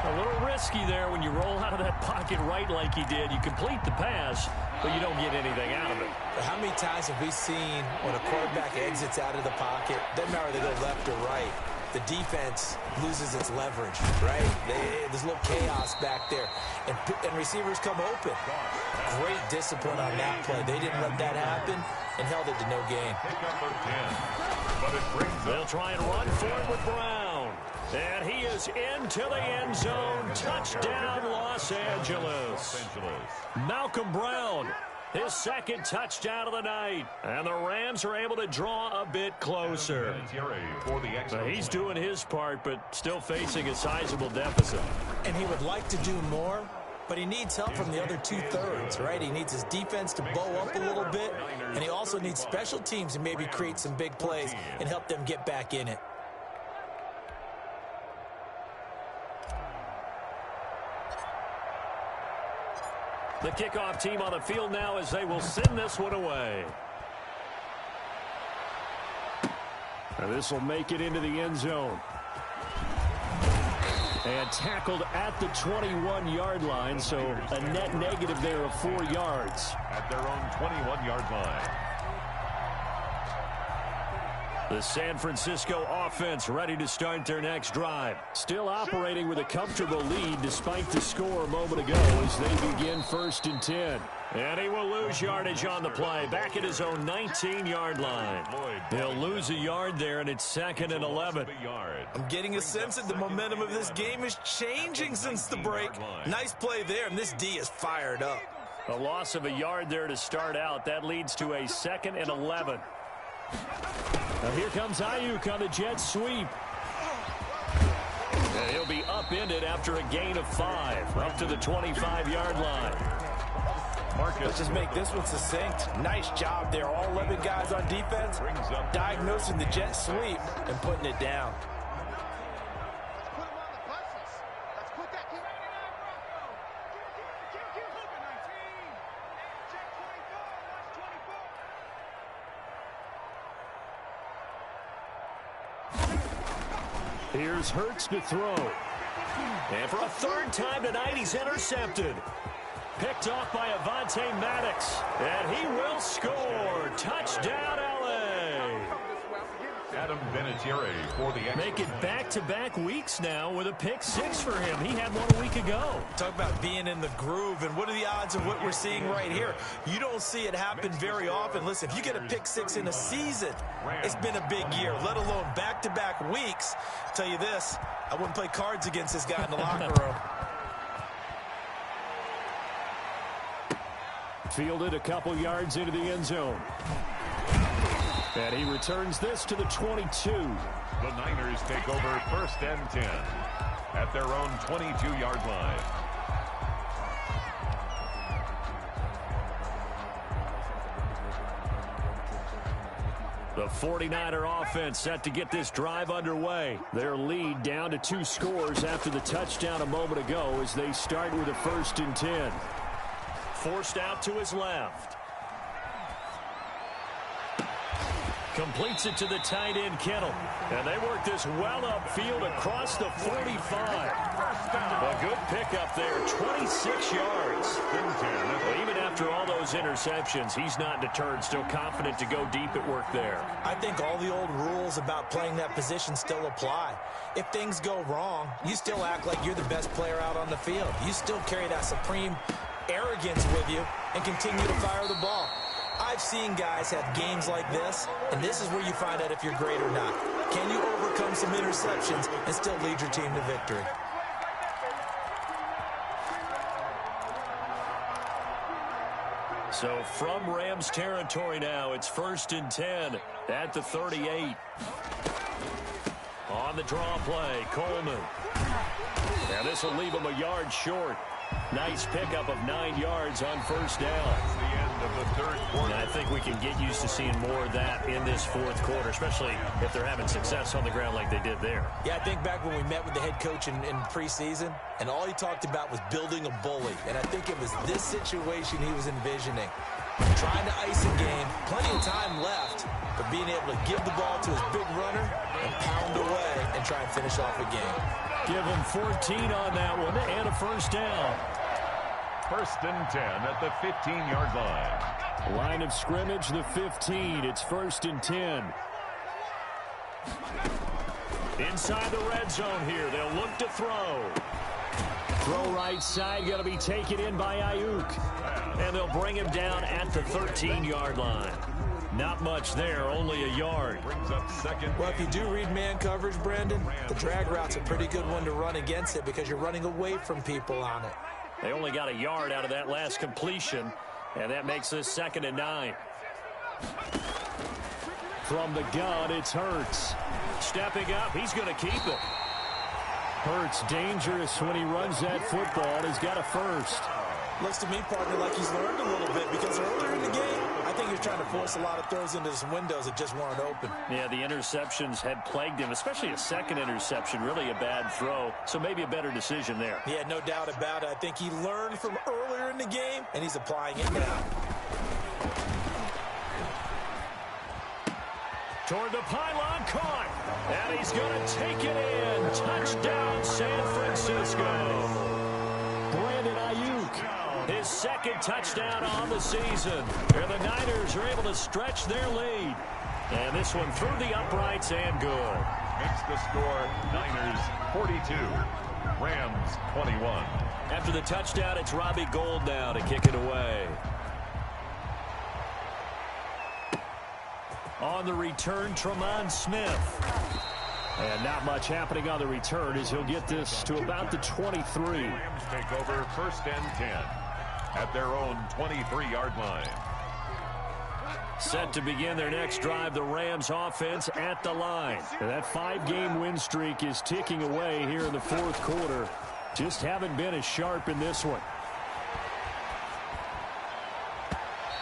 A little risky there when you roll out of that pocket right like he did. You complete the pass, but you don't get anything out of it. But how many times have we seen when a quarterback exits out of the pocket, doesn't matter whether they go left or right, the defense loses its leverage, right? There's a little chaos back there, and receivers come open. Great discipline on that play. They didn't let that happen and held it to no gain. They'll try and run for it with Brown. And he is into the end zone. Touchdown, Los Angeles. Malcolm Brown, his 2nd touchdown of the night. And the Rams are able to draw a bit closer. He's doing his part, but still facing a sizable deficit. And he would like to do more, but he needs help from the other 2/3, right? He needs his defense to bow up a little bit, and he also needs special teams to maybe create some big plays and help them get back in it. The kickoff team on the field now as they will send this one away. And this will make it into the end zone. And tackled at the 21-yard line, so a net negative there of 4 yards. At their own 21-yard line. The San Francisco offense ready to start their next drive. Still operating with a comfortable lead despite the score a moment ago as they begin 1st and 10. And he will lose yardage on the play. Back at his own 19-yard line. He'll lose a yard there, and it's 2nd and 11. I'm getting a sense that the momentum of this game is changing since the break. Nice play there, and this D is fired up. A loss of a yard there to start out. That leads to a 2nd and 11. Now here comes Ayuk on the jet sweep. And he'll be upended after a gain of 5, up to the 25-yard line. Let's just make this one succinct. Nice job there. All 11 guys on defense diagnosing the jet sweep and putting it down. Here's Hurts to throw. And for a 3rd time tonight, he's intercepted. Picked off by Avonte Maddox. And he will score. Touchdown, L.A. Adam Vinatieri for the extra. Make it back-to-back weeks now with a pick six for him. He had one a week ago. Talk about being in the groove, and what are the odds of what we're seeing right here? You don't see it happen very often. Listen, if you get a pick six in a season, it's been a big year, let alone back-to-back weeks. I'll tell you this, I wouldn't play cards against this guy in the locker room. Fielded a couple yards into the end zone. And he returns this to the 22. The Niners take over 1st and 10 at their own 22-yard line. The 49er offense set to get this drive underway. Their lead down to 2 scores after the touchdown a moment ago as they start with a 1st and 10. Forced out to his left. Completes it to the tight end, Kittle. And they work this well upfield across the 45. A good pickup there, 26 yards. Well, even after all those interceptions, he's not deterred, still confident to go deep at work there. I think all the old rules about playing that position still apply. If things go wrong, you still act like you're the best player out on the field. You still carry that supreme arrogance with you and continue to fire the ball. I've seen guys have games like this, and this is where you find out if you're great or not. Can you overcome some interceptions and still lead your team to victory? So from Rams territory now, it's 1st and 10 at the 38. On the draw play, Coleman. Now this will leave him a yard short. Nice pickup of 9 yards on 1st down. That's the end of the 3rd quarter. And I think we can get used to seeing more of that in this 4th quarter, especially if they're having success on the ground like they did there. Yeah, I think back when we met with the head coach in preseason, and all he talked about was building a bully. And I think it was this situation he was envisioning. Trying to ice a game, plenty of time left, but being able to give the ball to his big runner and pound away and try and finish off a game. Give him 14 on that one and a 1st down. 1st and 10 at the 15-yard line. Line of scrimmage, the 15. It's 1st and 10. Inside the red zone here. They'll look to throw. Throw right side, going to be taken in by Ayuk. And they'll bring him down at the 13-yard line. Not much there, only a yard. Brings up 2nd. Well, if you do read man coverage, Brandon, the drag route's a pretty good one to run against it because you're running away from people on it. They only got a yard out of that last completion, and that makes this 2nd and 9. From the gun, it's Hurts. Stepping up, he's going to keep it. Hurts dangerous when he runs that football. He's got a 1st. Looks to me, partner, like he's learned a little bit because earlier in the game, I think he was trying to force a lot of throws into some windows that just weren't open. Yeah, the interceptions had plagued him, especially a 2nd interception, really a bad throw. So maybe a better decision there. Yeah, no doubt about it. I think he learned from earlier in the game, and he's applying it now. Toward the pylon, caught. And he's going to take it in. Touchdown, San Francisco. Brandon Ayuk. His 2nd touchdown on the season. And the Niners are able to stretch their lead. And this one through the uprights and good. Makes the score Niners 42, Rams 21. After the touchdown, it's Robbie Gould now to kick it away. On the return, Tremont Smith. And not much happening on the return as he'll get this to about the 23. Rams take over 1st and 10 at their own 23-yard line. Set to begin their next drive, the Rams offense at the line. And that 5-game win streak is ticking away here in the 4th quarter. Just haven't been as sharp in this one.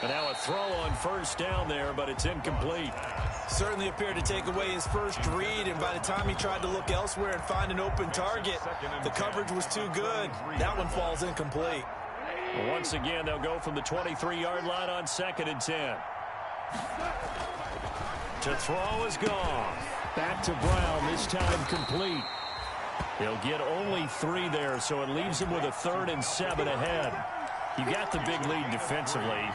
And now a throw on 1st down there, but it's incomplete. Certainly appeared to take away his first read, and by the time he tried to look elsewhere and find an open target, the coverage was too good. That one falls incomplete. Well, once again, they'll go from the 23-yard line on 2nd and 10. To throw is gone. Back to Brown, this time complete. He'll get only 3 there, so it leaves him with a 3rd and 7 ahead. You got the big lead defensively.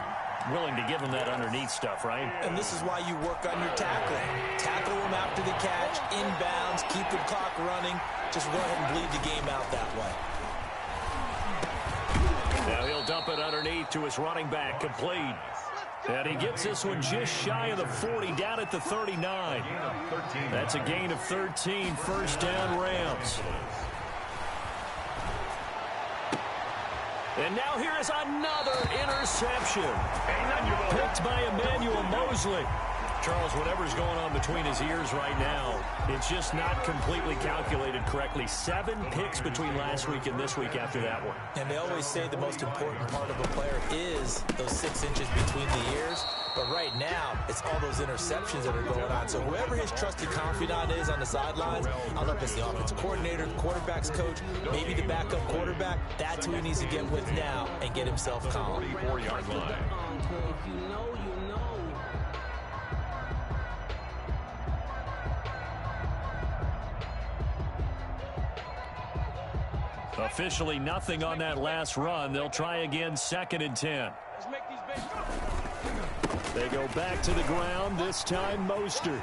willing to give him that underneath stuff, right? And this is why you work on your tackling. Tackle him after the catch, inbounds, keep the clock running. Just go ahead and bleed the game out that way. Now he'll dump it underneath to his running back, complete. And he gets this one just shy of the 40, down at the 39. That's a gain of 13, first down Rams. And now here is another interception. Picked by Emmanuel Mosley. Charles, whatever's going on between his ears right now, it's just not completely calculated correctly. 7 picks between last week and this week after that one. And they always say the most important part of a player is those 6 inches between the ears. But right now, it's all those interceptions that are going on. So whoever his trusted confidant is on the sidelines, I don't know if it's the offensive coordinator, the quarterback's coach, maybe the backup quarterback, that's who he needs to get with now and get himself calm. 44-yard line. Officially nothing on that last run. They'll try again, 2nd and 10. They go back to the ground, this time Mostert.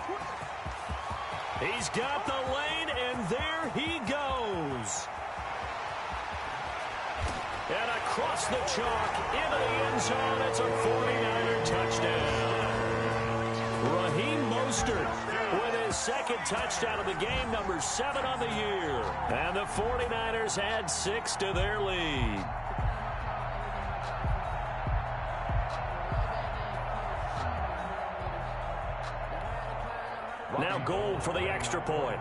He's got the lane, and there he goes. And across the chalk, into the end zone, it's a 49er touchdown. Raheem Mostert with his 2nd touchdown of the game, number 7 on the year. And the 49ers add 6 to their lead. Now Gold for the extra point.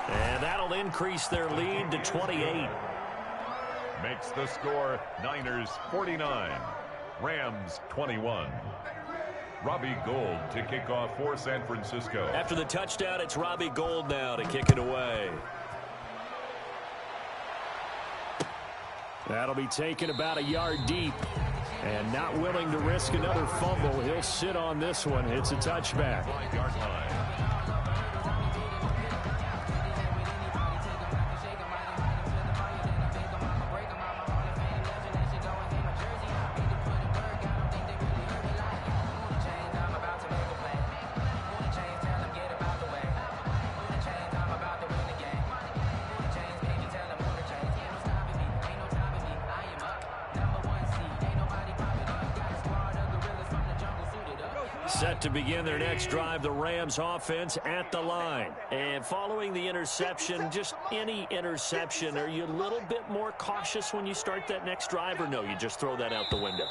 And that'll increase their lead to 28. Makes the score Niners 49, Rams 21. Robbie Gould to kick off for San Francisco. After the touchdown, it's Robbie Gould now to kick it away. That'll be taken about a yard deep. And not willing to risk another fumble, he'll sit on this one. It's a touchback. 5-yard line. Set to begin their next drive, the Rams offense at the line. And following the interception, just any interception, are you a little bit more cautious when you start that next drive, or no, you just throw that out the window?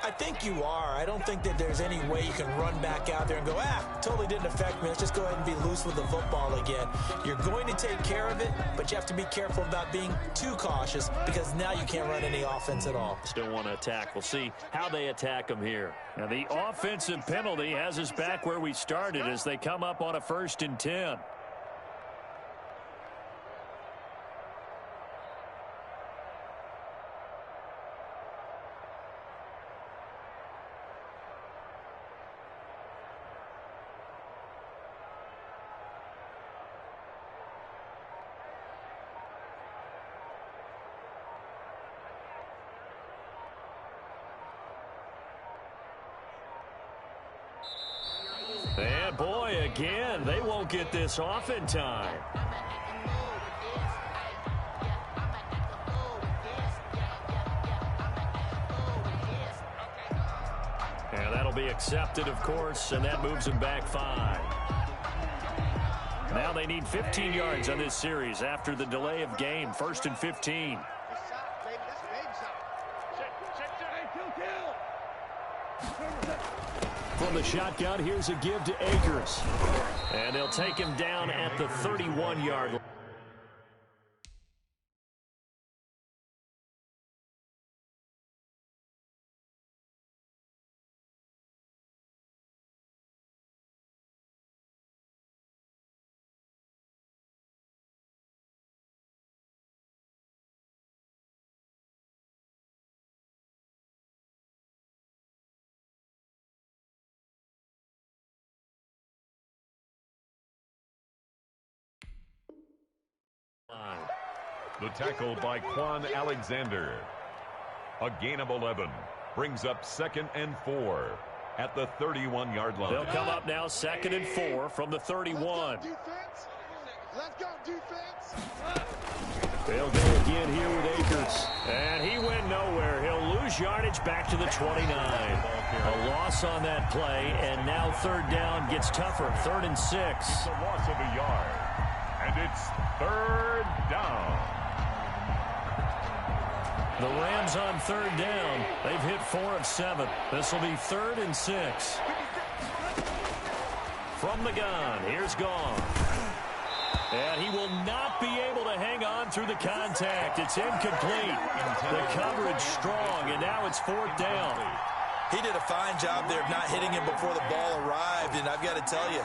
I think you are. I don't think that there's any way you can run back out there and go, totally didn't affect me. Let's just go ahead and be loose with the football again. You're going to take care of it, but you have to be careful about being too cautious because now you can't run any offense at all. Still want to attack. We'll see how they attack them here. Now the offensive penalty has us back where we started as they come up on a 1st and 10. And boy, again, they won't get this off in time. And that'll be accepted, of course, and that moves them back 5. Now they need 15 yards on this series after the delay of game. 1st and 15. From the shotgun, here's a give to Akers. And they'll take him down at the 31-yard line. The tackle by Quan Alexander. A gain of 11 brings up 2nd and 4 at the 31-yard line. They'll come up now 2nd and 4 from the 31. Let's go, defense. They'll go again here with Akers. And he went nowhere. He'll lose yardage back to the 29. A loss on that play, and now 3rd down gets tougher. 3rd and 6. It's a loss of a yard. And it's 3rd down. The Rams on 3rd down. They've hit 4 of 7. This will be 3rd and 6. From the gun, here's Gone. And he will not be able to hang on through the contact. It's incomplete. The coverage strong, and now it's 4th down. He did a fine job there of not hitting him before the ball arrived, and I've got to tell you,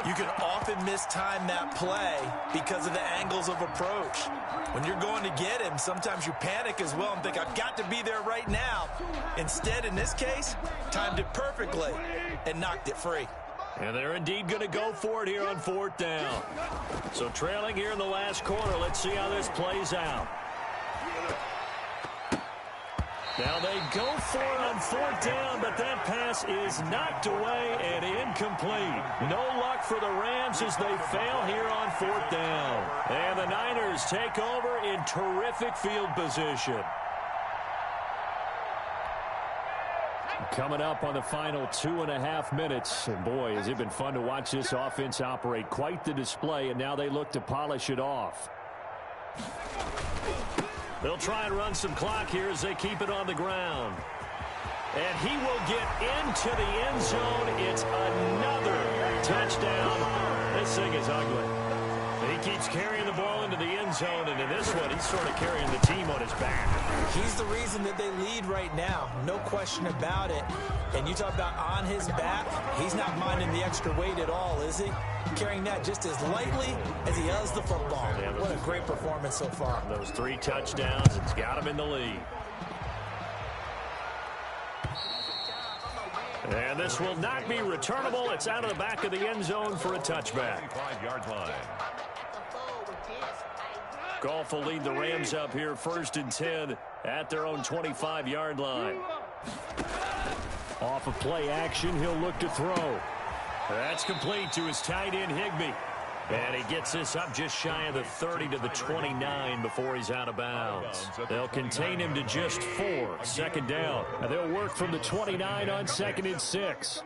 you can often mistime that play because of the angles of approach. When you're going to get him, sometimes you panic as well and think, I've got to be there right now. Instead, in this case, timed it perfectly and knocked it free. And they're indeed going to go for it here on 4th down. So trailing here in the last quarter. Let's see how this plays out. Now they go for it on 4th down, but that pass is knocked away and incomplete. No luck for the Rams as they fail here on 4th down. And the Niners take over in terrific field position. Coming up on the final 2.5 minutes. And boy, has it been fun to watch this offense operate. Quite the display, and now they look to polish it off. They'll try and run some clock here as they keep it on the ground. And he will get into the end zone. It's another touchdown. This thing is ugly. He keeps carrying the ball into the end zone, and in this one, he's sort of carrying the team on his back. He's the reason that they lead right now. No question about it. And you talk about on his back, he's not minding the extra weight at all, is he? Carrying that just as lightly as he does the football. Yeah, what a great performance so far. Those 3 touchdowns, it's got him in the lead. And this will not be returnable. It's out of the back of the end zone for a touchback. 5-yard line. Goff will lead the Rams up here 1st and 10 at their own 25-yard line. Off of play action, he'll look to throw. That's complete to his tight end, Higbee. And he gets this up just shy of the 30 to the 29 before he's out of bounds. They'll contain him to just 4. 2nd down. And they'll work from the 29 on 2nd and 6.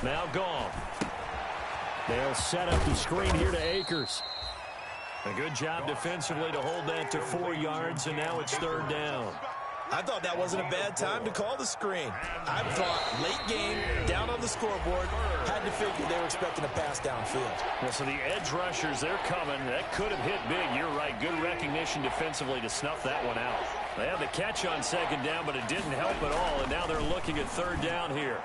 Now Goff. They'll set up the screen here to Akers. A good job defensively to hold that to 4 yards, and now it's 3rd down. I thought that wasn't a bad time to call the screen. I thought late game, down on the scoreboard, had to figure they were expecting a pass downfield. Well, so the edge rushers, they're coming. That could have hit big. You're right. Good recognition defensively to snuff that one out. They had the catch on 2nd down, but it didn't help at all, and now they're looking at 3rd down here.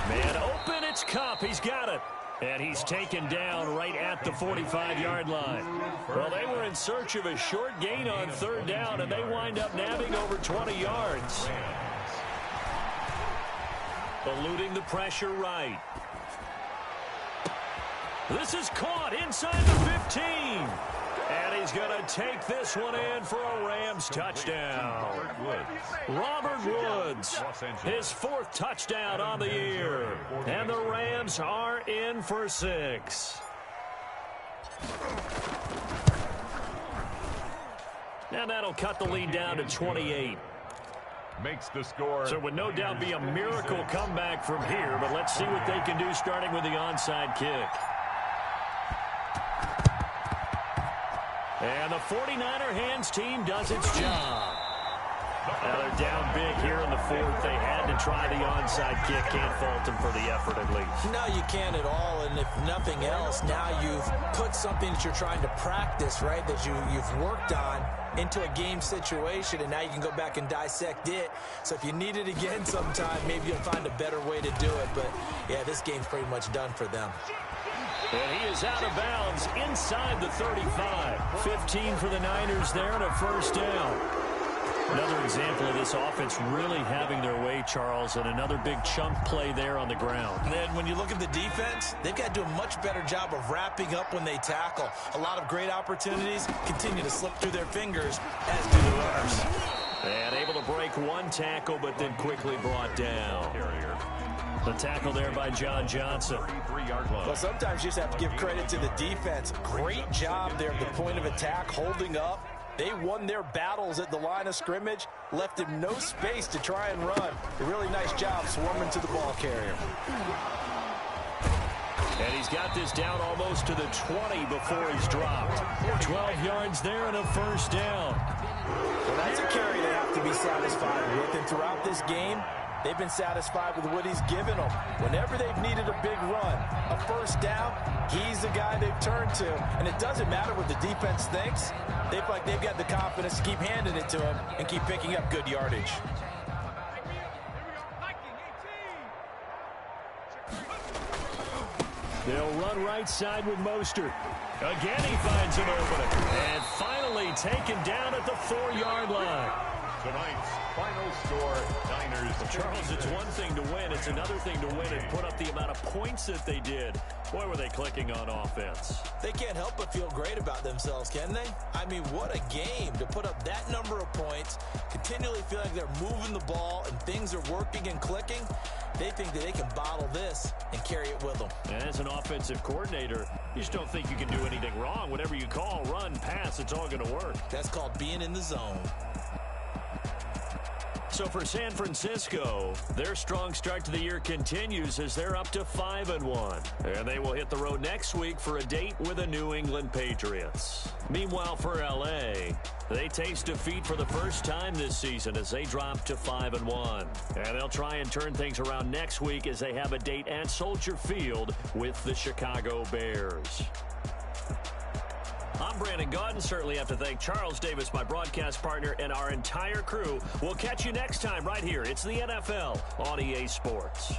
Man open, it's Kupp. He's got it. And he's taken down right at the 45-yard line. Well, they were in search of a short gain on 3rd down, and they wind up nabbing over 20 yards. Eluding the pressure right. This is caught inside the 15. And he's going to take this one in for a Rams touchdown. Robert Woods, his 4th touchdown on the year. And the Rams are in for 6. Now that'll cut the lead down to 28. Makes the score. So it would no doubt be a miracle comeback from here, but let's see what they can do starting with the onside kick. And the 49er hands team does its job. Now they're down big here in the 4th. They had to try the onside kick. Can't fault them for the effort at least. No, you can't at all. And if nothing else, now you've put something that you're trying to practice, right, that you've worked on into a game situation, and now you can go back and dissect it. So if you need it again sometime, maybe you'll find a better way to do it. But, yeah, this game's pretty much done for them. And he is out of bounds inside the 35. 15 for the Niners there and a 1st down. Another example of this offense really having their way, Charles, and another big chunk play there on the ground. And then when you look at the defense, they've got to do a much better job of wrapping up when they tackle. A lot of great opportunities continue to slip through their fingers, as do the runners. And able to break one tackle, but then quickly brought down. The tackle there by John Johnson. Well, sometimes you just have to give credit to the defense. Great job there at the point of attack, holding up. They won their battles at the line of scrimmage, left him no space to try and run. A really nice job swarming to the ball carrier. And he's got this down almost to the 20 before he's dropped. 12 yards there and a first down. Well, that's a carry they have to be satisfied with. And throughout this game, they've been satisfied with what he's given them. Whenever they've needed a big run, a first down, he's the guy they've turned to. And it doesn't matter what the defense thinks. They feel like they've got the confidence to keep handing it to him and keep picking up good yardage. They'll run right side with Mostert. Again, he finds an opening. And finally taken down at the 4-yard line. Tonight's final score, Niners. Charles, it's one thing to win. It's another thing to win and put up the amount of points that they did. Boy, were they clicking on offense. They can't help but feel great about themselves, can they? I mean, what a game to put up that number of points, continually feel like they're moving the ball and things are working and clicking. They think that they can bottle this and carry it with them. And as an offensive coordinator, you just don't think you can do anything wrong. Whatever you call, run, pass, it's all going to work. That's called being in the zone. So for San Francisco, their strong start to the year continues as they're up to 5-1. And they will hit the road next week for a date with the New England Patriots. Meanwhile, for L.A., they taste defeat for the first time this season as they drop to 5-1. And they'll try and turn things around next week as they have a date at Soldier Field with the Chicago Bears. I'm Brandon Gaudin. Certainly have to thank Charles Davis, my broadcast partner, and our entire crew. We'll catch you next time right here. It's the NFL on EA Sports.